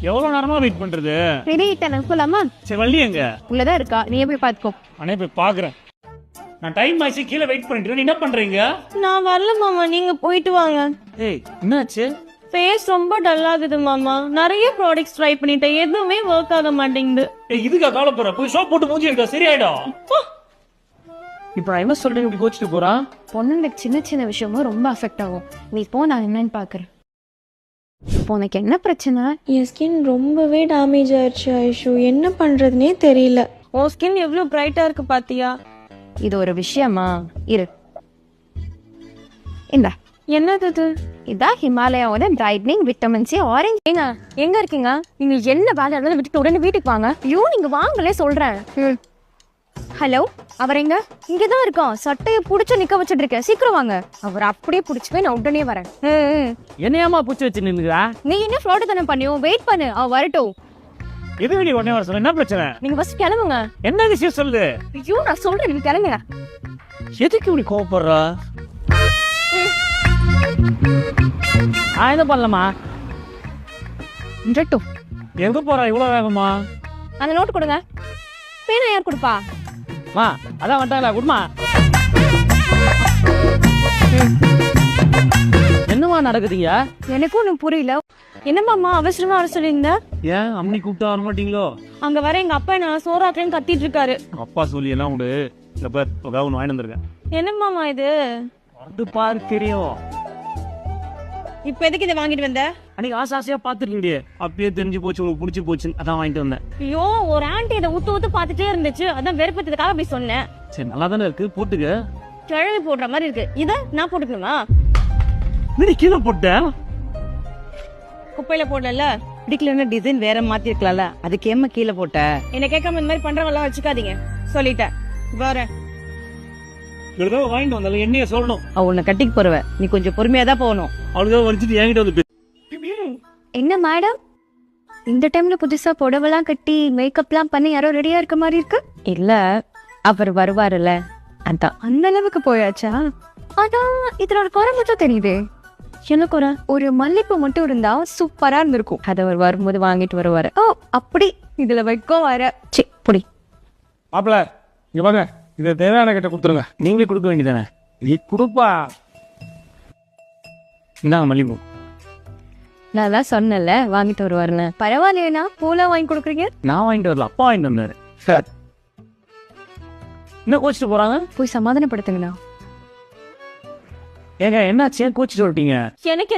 எவ்வளவு நேரமா வெயிட் பண்றது? ரெடி ஆயிட்டேன் போலாமா? சரி வள்ளி எங்க? உள்ளதான் இருக்கா, நீயே போய் பாத்துக்கோ. அண்ணே போய் பாக்குறேன். நான் டைம் ஆயிடுச்சு கீழே வெயிட் பண்ணிட்டு நீ என்ன பண்றீங்க? நான் வரல மாமா, நீங்க போயிட்டு வாங்க. ஏய் என்னாச்சு? ஃபேஸ் ரொம்ப டல் ஆகுது மாமா. நிறைய ப்ராடக்ட்ஸ் ட்ரை பண்ணிட்டேன், எதுவுமே ஒர்க் ஆக மாட்டேங்குது. ஏய் இதுக்கா கவலைப்படுற? போய் சோப் போட்டு மூஞ்சி எடுக்க சரியாயிடும். இப்ப நான் என்ன சொல்றேன் இப்படி கோச்சிட்டு போறான்? பொண்ணுங்களுக்கு சின்ன சின்ன விஷயமும் ரொம்ப அஃபெக்ட் ஆகும். நீ போ, நான் என்னன்னு பாக்குறேன். இப்போ உனக்கு என்ன பிரச்சனை? என் ஸ்கின் ரொம்பவே டேமேஜ் ஆயிடுச்சு ஐஷு, என்ன பண்றதுனே தெரியல. உன் ஸ்கின் எவ்வளவு பிரைட்டா இருக்கு பாத்தியா? இது ஒரு விஷயமா? இரு இந்த என்னது இது? இதான் ஹிமாலயாவோட பிரைட்னிங் விட்டமின் சி ஆரஞ்சு. ஏங்க எங்க இருக்கீங்க? நீங்க என்ன வேலை இருந்தாலும் விட்டுட்டு உடனே வீட்டுக்கு வாங்க. ஐயோ நீங்க வாங்களே சொல்றேன். ஹலோ, அவர் எங்க? இங்கதான் இருக்கோம். சட்டையை புடிச்சு நிக்க வச்சுட்டு இருக்கேன், சீக்கிரம் வாங்க. அவர் அப்படியே புடிச்சுவே நான் உடனே வரேன். என்னையாமா புடிச்சு வச்சு நின்னுடா? நீ என்ன ஃப்ராட் தானே பண்ணியோ? வெயிட் பண்ணு, அவ வரட்டும். எது வெளிய உடனே வர சொல்ல? என்ன பிரச்சனை? நீங்க ஃபர்ஸ்ட் கிளம்புங்க. என்ன விஷயம் சொல்லு? ஐயோ நான் சொல்றேன், நீங்க கிளம்புங்க. எதுக்கு இப்படி கோவப்படுறா? என்ன பண்ணலாமா? எங்க போறா இவ்வளவு வேகமா? அந்த நோட்டு கொடுங்க. பேனா யார் கொடுப்பா? மா அதான் வந்துட்டாங்களா, குட்மா. என்னமா நடக்குதுங்க? எனக்கும் ஒன்றும் புரியல. என்னம்மாம்மா அவசரமா வர சொல்லியிருந்த? ஏன் அம்மனி கூப்பிட்டா வர மாட்டீங்களோ? அங்க வர எங்க அப்பா நான் சோறாக்குறேன்னு கத்திட்டு இருக்காரு. அப்பா சொல்லி எல்லாம் உண்டு. இந்த பேர் ஒன்று வாங்கிட்டு வந்திருக்கேன். என்னம்மாமா இது? வந்து பாரு தெரியும். இப்ப எதுக்கு இதை வாங்கிட்டு வந்த? அன்னைக்கு ஆசையா பாத்துருக்கீங்க, அப்பயே தெரிஞ்சு போச்சு உங்களுக்கு பிடிச்சி போச்சுன்னு அதான் வாங்கிட்டு வந்தேன். ஐயோ ஒரு ஆண்டி இதை ஊத்து ஊத்து பாத்துட்டே இருந்துச்சு, அதான் வெறுப்பதுக்காக போய் சொன்னேன். சரி நல்லா தானே இருக்கு, போட்டுக்க. கிழவி போடுற மாதிரி இருக்கு, இதை நான் போட்டுக்கணுமா? நீ கீழே போட்ட குப்பையில போடல. பிடிக்கலன்னா டிசைன் வேற மாத்தி இருக்கலாம்ல, அதுக்கு ஏமா கீழே போட்ட? என்ன கேட்காம இந்த மாதிரி பண்றவங்க வச்சுக்காதீங்க, சொல்லிட்டேன். வரேன். இவ்வளவு வாங்கிட்டு வந்தாலும் என்னைய சொல்லணும். அவ உன்னை கட்டிக்கு போறவ, நீ கொஞ்சம் பொறுமையா தான் போகணும். அவளுதான் வலிச்சுட்டு என்கிட்ட வந்து என்ன மேடம் இந்த டைம்ல புதுசா புடவெல்லாம் கட்டி மேக்கப்லாம் பண்ணி யாரோ ரெடியா இருக்க மாதிரி இருக்கு? இல்ல அவர் வருவாருல்ல அதான். அந்த அளவுக்கு போயாச்சா? அதான் இதுல ஒரு குறை மட்டும் தெரியுது. என்ன குறை? ஒரு மல்லிப்பூ மட்டும் இருந்தா சூப்பரா இருந்திருக்கும். அது அவர் வரும்போது வாங்கிட்டு வருவாரு. ஓ அப்படி, இதுல வைக்கும் வர. சி புடி மாப்பிள்ள இங்க வாங்க, இதை தேவையான கிட்ட கொடுத்துருங்க. நீங்களே கொடுக்க வேண்டியதானே? நீ கொடுப்பா. இந்தாங்க மல்லிப்பூ. நான் தான் சொன்னல வாங்கிட்டு வருவாருன்னு. பரவாயில்லையா, பூலாம் வாங்கி கொடுக்குறீங்க? நான் வாங்கிட்டு வரல, அப்பா வாங்கிட்டு வந்தாரு. சார் என்ன கோச்சிட்டு போறாங்க? போய் சமாதானப்படுத்துங்கண்ணா. ஏங்க என்னாச்சு, கோச்சிட்டு சொல்லிட்டீங்க? எனக்கு